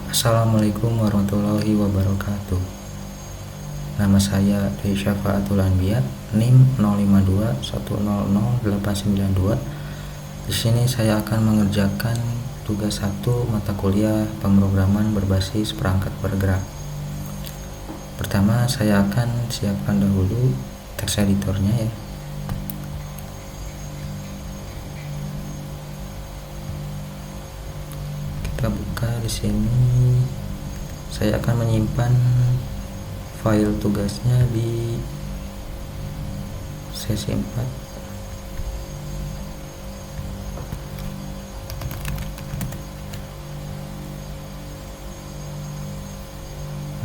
Assalamualaikum warahmatullahi wabarakatuh. Nama saya Dwi Syafaatul Anbiya, NIM 0521000892. Di sini saya akan mengerjakan tugas 1 mata kuliah pemrograman berbasis perangkat bergerak. Pertama, saya akan siapkan dahulu teks editornya ya. Kita buka di sini. Saya akan menyimpan file tugasnya di sesi 4.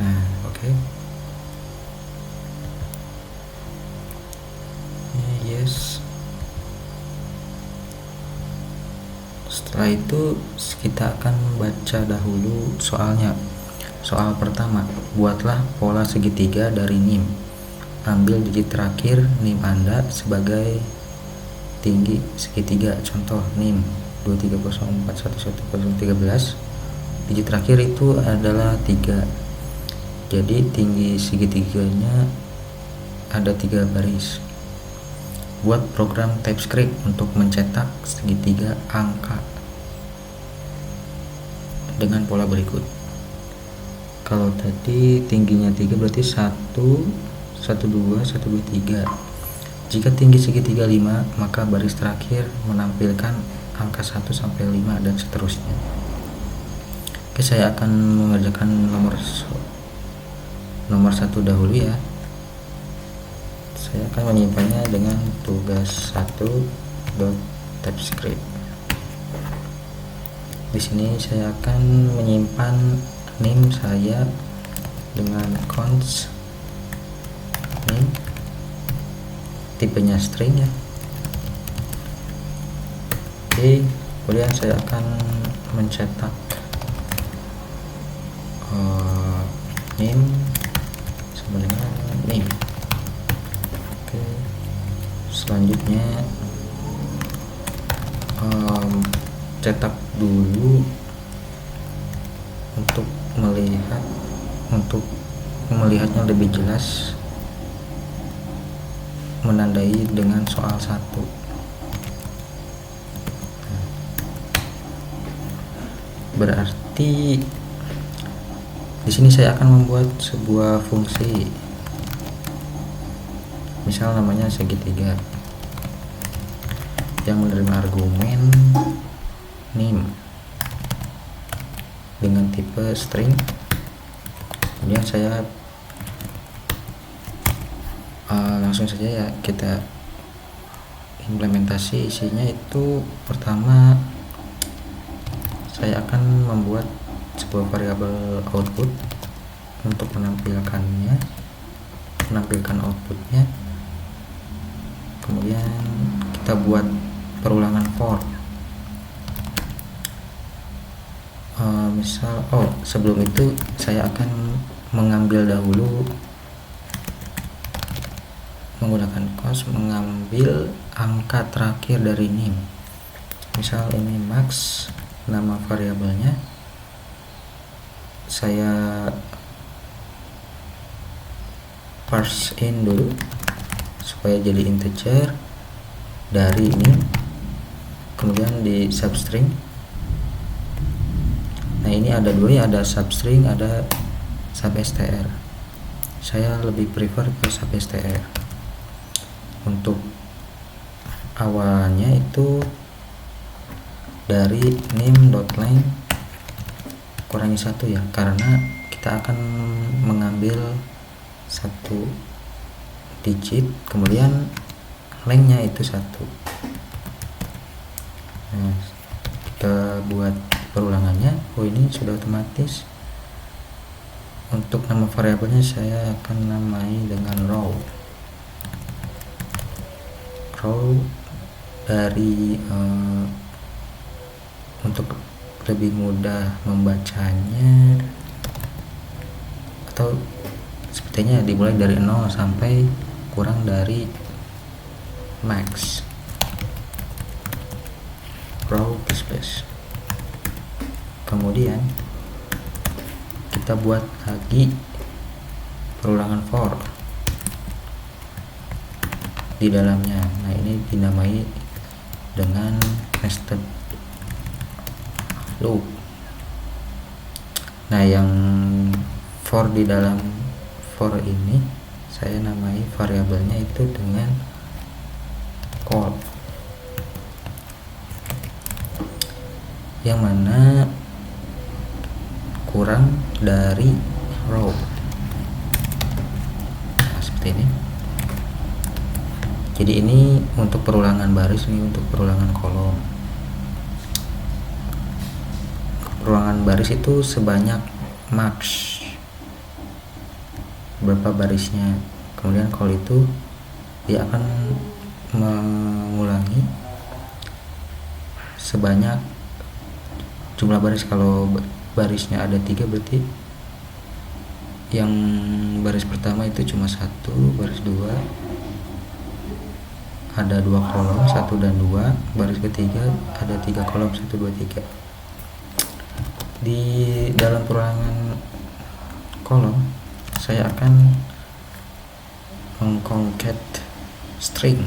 Nah, oke. Yes. Setelah itu kita akan baca dahulu soalnya. Soal pertama, buatlah pola segitiga dari NIM. Ambil digit terakhir NIM Anda sebagai tinggi segitiga. Contoh NIM 230411013. Digit terakhir itu adalah 3. Jadi tinggi segitiganya ada 3 baris. Buat program TypeScript untuk mencetak segitiga angka dengan pola berikut. Kalau tadi tingginya 3 berarti 1, 1, 2, 1, 2, 3. Jika tinggi segitiga 5, maka baris terakhir menampilkan angka 1 sampai 5 dan seterusnya. Oke, saya akan mengerjakan nomor 1 dahulu ya. Saya akan menyimpannya dengan tugas 1.typescript. Di sini saya akan menyimpan NIM saya dengan const NIM, tipenya string ya. Oke, kemudian saya akan mencetak NIM sama dengan NIM. Oke, selanjutnya cetak dulu untuk melihatnya lebih jelas, menandai dengan soal 1. Berarti di sini saya akan membuat sebuah fungsi, misal namanya segitiga, yang menerima argumen NIM dengan tipe string. Kemudian saya langsung saja ya, kita implementasi. Isinya itu pertama saya akan membuat sebuah variabel output untuk menampilkan outputnya. Kemudian kita buat perulangan for. Misal sebelum itu saya akan mengambil dahulu menggunakan const, mengambil angka terakhir dari NIM. Misal ini max, nama variabelnya saya parse in dulu supaya jadi integer dari NIM, kemudian di substring. Nah, ini ada 2 ya, ada substring, ada substr. Saya lebih prefer ke substr. Untuk awalnya itu dari nim.line kurangi 1 ya, karena kita akan mengambil 1 digit, kemudian lengthnya itu 1. Nah, kita buat perulangannya. Ini sudah otomatis. Untuk nama variabelnya saya akan namai dengan row dari untuk lebih mudah membacanya, atau sepertinya dimulai dari 0 sampai kurang dari max. Row space. Kemudian kita buat lagi perulangan for di dalamnya. Nah, ini dinamai dengan nested loop. Nah, yang for di dalam for ini saya namai variabelnya itu dengan call, yang mana kurang dari row. Nah, seperti ini. Jadi ini untuk perulangan baris, ini untuk perulangan kolom. Perulangan baris itu sebanyak max berapa barisnya. Kemudian kalau itu dia akan mengulangi sebanyak jumlah baris. Kalau barisnya ada 3, berarti yang baris pertama itu cuma 1, baris 2 ada 2 kolom, 1 dan 2, baris ketiga ada 3 kolom, 1, 2, 3. Di dalam perulangan kolom saya akan mengconcat string,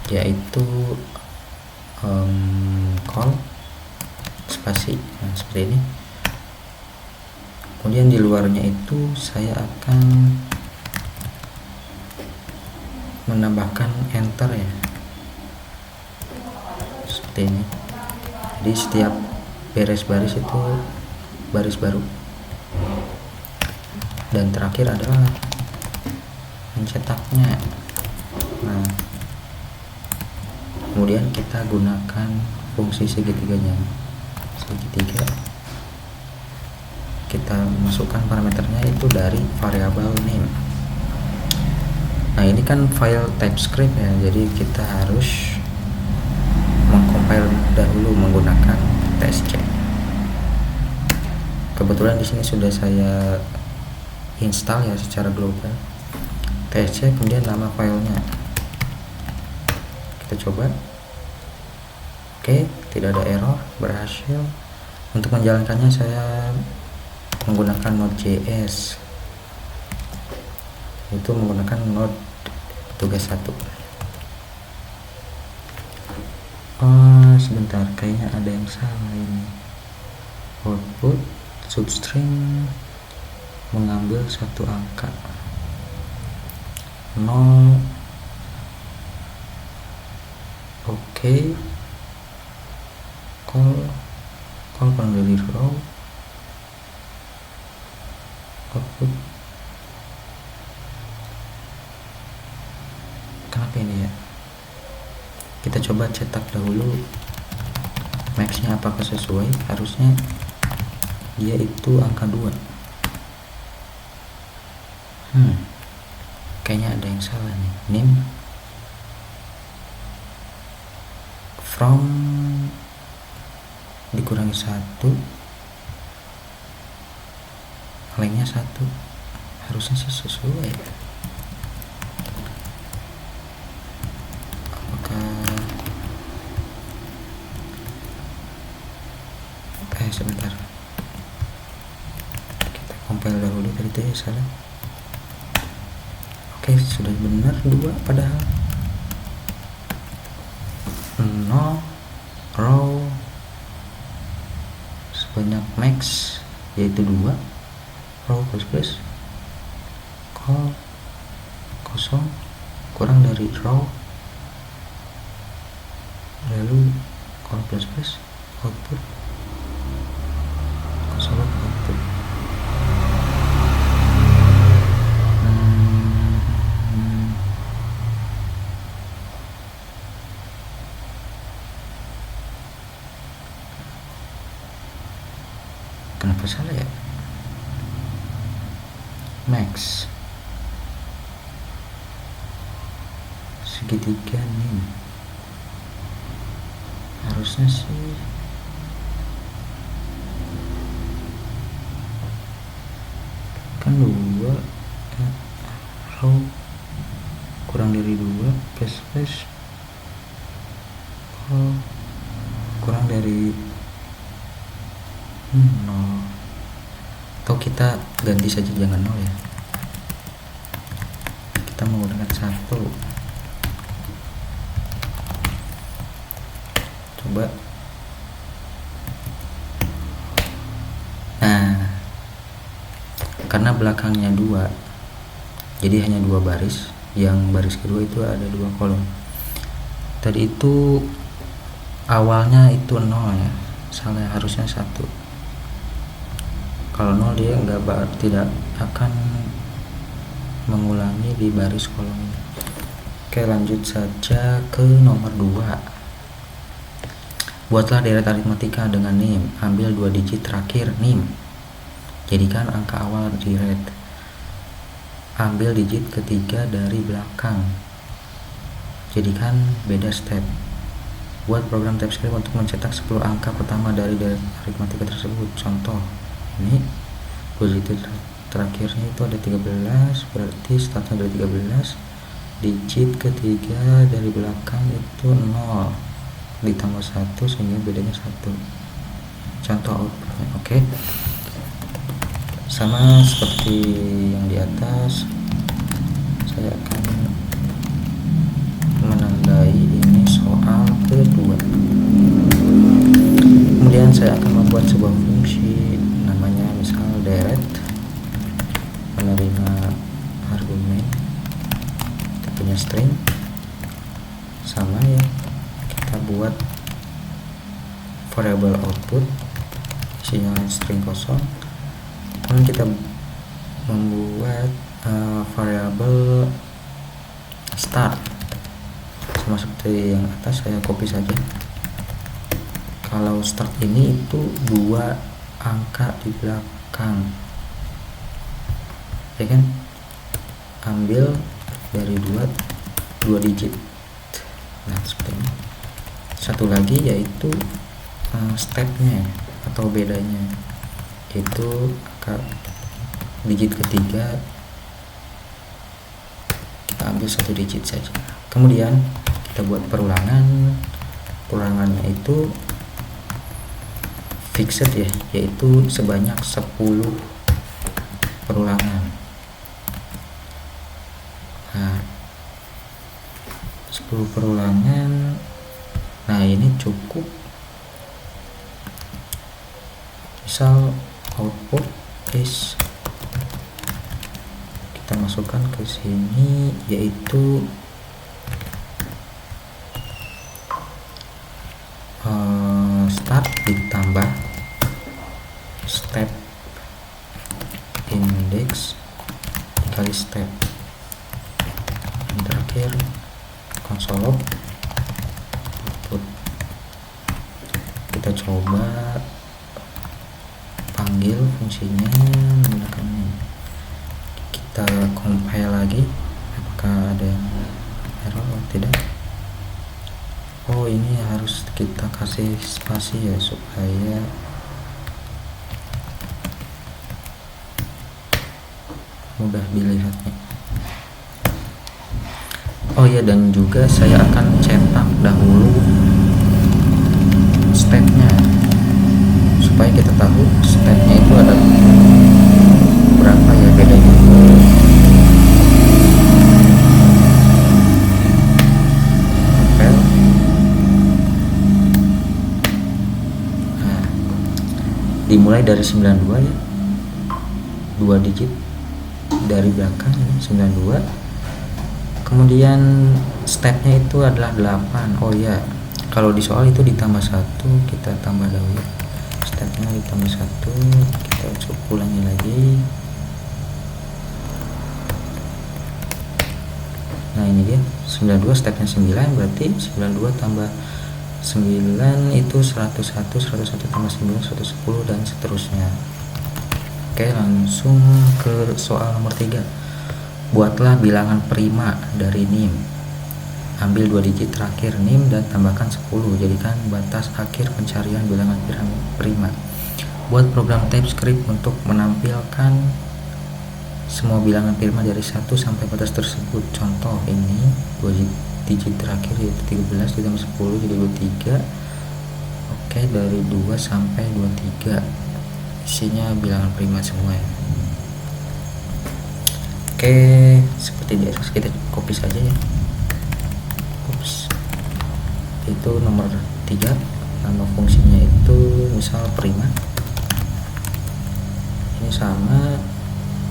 yaitu call spasi. Nah, seperti ini. Kemudian di luarnya itu saya akan menambahkan enter ya, seperti ini. Jadi setiap beres baris itu baris baru, dan terakhir adalah mencetaknya. Nah, kemudian kita gunakan fungsi segitiganya. Segitiga kita masukkan parameternya itu dari variabel name. Nah, ini kan file TypeScript ya, jadi kita harus mengcompile dahulu menggunakan tsc. Kebetulan di sini sudah saya install ya secara global tsc, kemudian nama filenya kita coba. Oke, tidak ada error, berhasil. Untuk menjalankannya saya menggunakan Node.js, itu menggunakan node tugas 1. Oh, sebentar, kayaknya ada yang salah ini. Output substring mengambil satu angka 0. Oke, call dari row, output. Kenapa ini ya? Kita coba cetak dahulu maxnya apakah sesuai. Harusnya dia itu angka 2. Kayaknya ada yang salah nih. Name from dikurangi 1, lainnya 1. Harusnya sih sesuai. Sebentar, kita compile dahulu, tadi itu ya salah. Oke, sudah benar 2 padahal. 0 row sebanyak max yaitu 2, row plus call kosong kurang dari row, lalu call plus output output. Kenapa salah ya? Max segitiga nih, harusnya sih kan 2 row kurang dari 2 plus kurang dari 0. atau kita ganti saja, jangan 0 ya, kita menggunakan 1. Coba. Nah, karena belakangnya 2, jadi hanya 2 baris, yang baris kedua itu ada 2 kolom. Tadi itu awalnya itu 0 ya, salah, harusnya 1. Kalau 0 dia tidak akan mengulangi di baris kolom ini. Oke, lanjut saja ke nomor 2. Buatlah deret aritmatika dengan NIM. Ambil 2 digit terakhir NIM, jadikan angka awal deret. Ambil digit ketiga dari belakang, jadikan beda step. Buat program TypeScript untuk mencetak 10 angka pertama dari deret aritmatika tersebut. Contoh, ini 2 digit terakhirnya itu ada 13, berarti startnya dari 13. Digit ketiga dari belakang itu 0 ditambah 1 sehingga bedanya 1. Contoh outputnya. Oke, sama seperti yang di atas, saya akan menandai ini soal kedua. Kemudian saya akan membuat sebuah fungsi namanya misal deret, menerima argumen tipenya string, sama ya, kita buat variabel output isinya string kosong. Kemudian kita membuat variabel start sama seperti yang atas, saya copy saja. Kalau start ini itu 2 angka di belakang, ya kan, ambil dari 2 digit. Nah, seperti ini. Satu lagi yaitu stepnya atau bedanya, itu angka digit ketiga kita ambil 1 digit saja. Kemudian kita buat perulangannya itu fixed ya, yaitu sebanyak 10 perulangan. Nah, 10 perulangan. Nah, ini cukup. Misal output is, kita masukkan ke sini, yaitu start ditambah step index dikali step, yang terakhir console log output. Kita coba panggil fungsinya menggunakan ini. Kita compile lagi, apakah ada error atau tidak. Oh, ini harus kita kasih spasi ya supaya mudah dilihatnya. Oh ya, dan juga saya akan cetak dahulu stepnya supaya kita tahu stepnya itu ada berapa ya bedanya. Nah, dimulai dari 92 ya, 2 digit dari belakang ya, 92. Kemudian stepnya itu adalah 8. Oh ya, kalau di soal itu ditambah 1, kita tambah dahulu stepnya ditambah 1, kita coba ulangi lagi. Nah, ini dia 92, stepnya 9, berarti 92 tambah 9 itu 101, 101 tambah 9 110 dan seterusnya. Oke, langsung ke soal nomor 3. Buatlah bilangan prima dari NIM. Ambil 2 digit terakhir NIM dan tambahkan 10, jadikan batas akhir pencarian bilangan prima. Buat program TypeScript untuk menampilkan semua bilangan prima dari 1 sampai batas tersebut. Contoh, ini 2 digit terakhir yaitu 13 ditambah 10 jadi 23. Oke, dari 2 sampai 23. isinya bilangan prima semua ya. Oke, seperti biasa kita copy saja ya. Ups. Itu nomor 3, nama fungsinya itu misal prima, ini sama.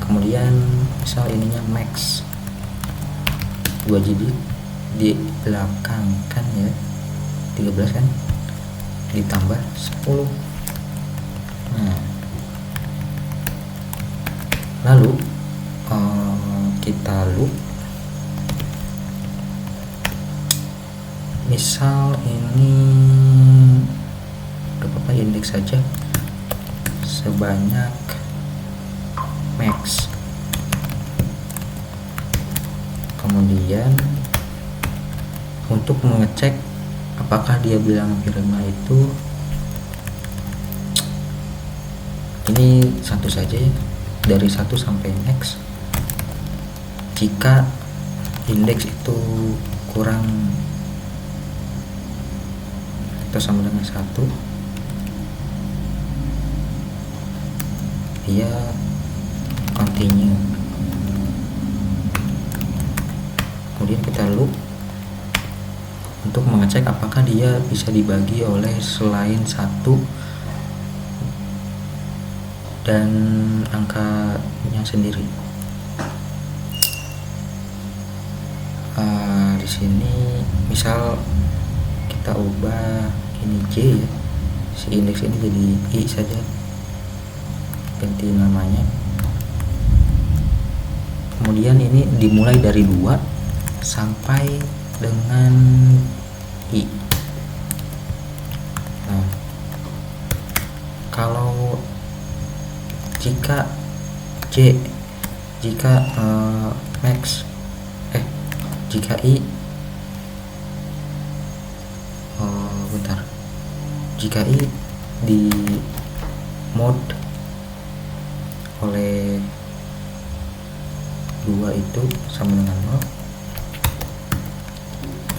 Kemudian misal ininya max 2 GB di belakang kan ya, 13 kan, ditambah 10. Nah, lalu kita loop, misal ini gak apa-apa indeks saja sebanyak max. Kemudian untuk mengecek apakah dia bilangan prima itu, ini satu saja ya, dari 1 sampai max. Jika indeks itu kurang atau sama dengan 1, dia continue. Kemudian kita loop untuk mengecek apakah dia bisa dibagi oleh selain 1 dan angkanya sendiri. Di sini misal kita ubah ini J ya, si indeks ini jadi I saja, ganti namanya. Kemudian ini dimulai dari 2 sampai dengan I. Nah, kalau jika max jika I jika I di mode oleh 2 itu sama dengan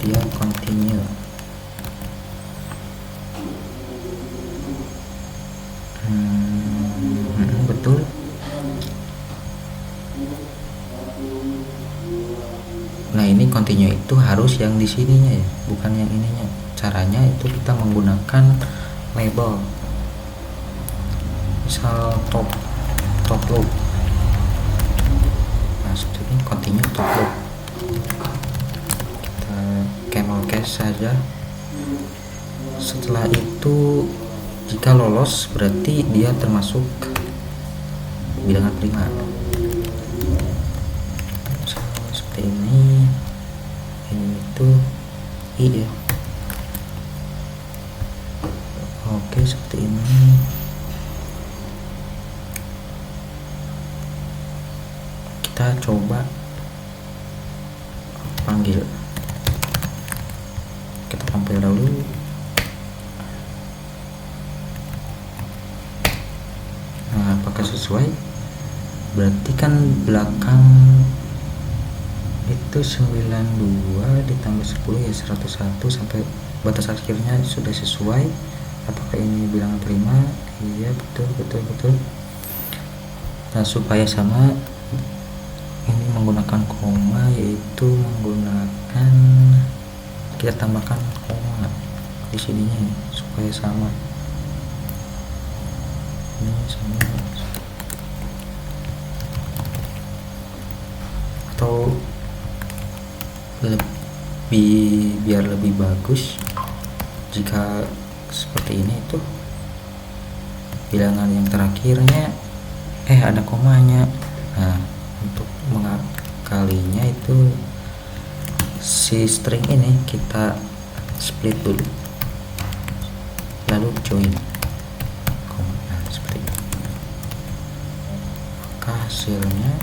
0, dia continue. Betul. Nah, ini continue itu harus yang di sininya ya, bukan yang ininya. Caranya itu kita menggunakan label, misal top loop. Nah, seperti ini continue top loop. Kita camel case saja. Setelah itu jika lolos berarti dia termasuk bilangan prima. Seperti ini itu I ya. Oke, seperti ini. Kita coba panggil, kita tampil dahulu. Nah, apakah sesuai? Berarti kan belakang itu 92 ditambah 10 ya 101 sampai batas akhirnya sudah sesuai. Apakah ini bilangan prima? Iya, betul. Nah, supaya sama ini menggunakan koma, yaitu menggunakan, kita tambahkan koma di sininya ya, supaya sama. Ini sama, atau biar lebih bagus jika seperti ini, itu bilangan yang terakhirnya ada komanya. Nah, untuk mengakalinya itu si string ini kita split dulu, lalu join koma. Nah, seperti ini. Maka hasilnya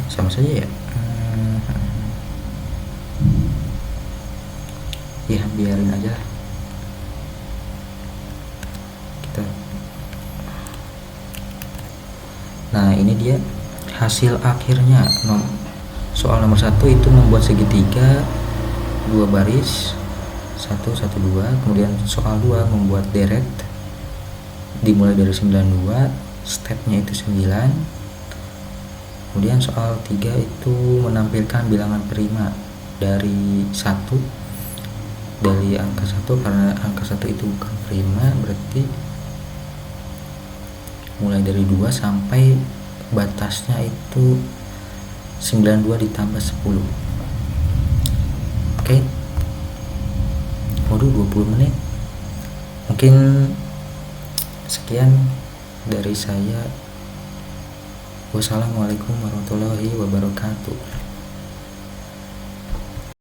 sama saja ya. Ya, biarin aja kita. Nah, ini dia hasil akhirnya Soal nomor 1 itu membuat segitiga 2 baris 1 1 2. Kemudian soal 2 membuat deret dimulai dari 92, stepnya itu 9. Kemudian soal 3 itu menampilkan bilangan prima dari 1, dari angka 1, karena angka 1 itu bukan prima, berarti mulai dari 2 sampai batasnya itu 92 ditambah 10. Oke. Waduh, 20 menit. Mungkin sekian dari saya. Wassalamualaikum warahmatullahi wabarakatuh.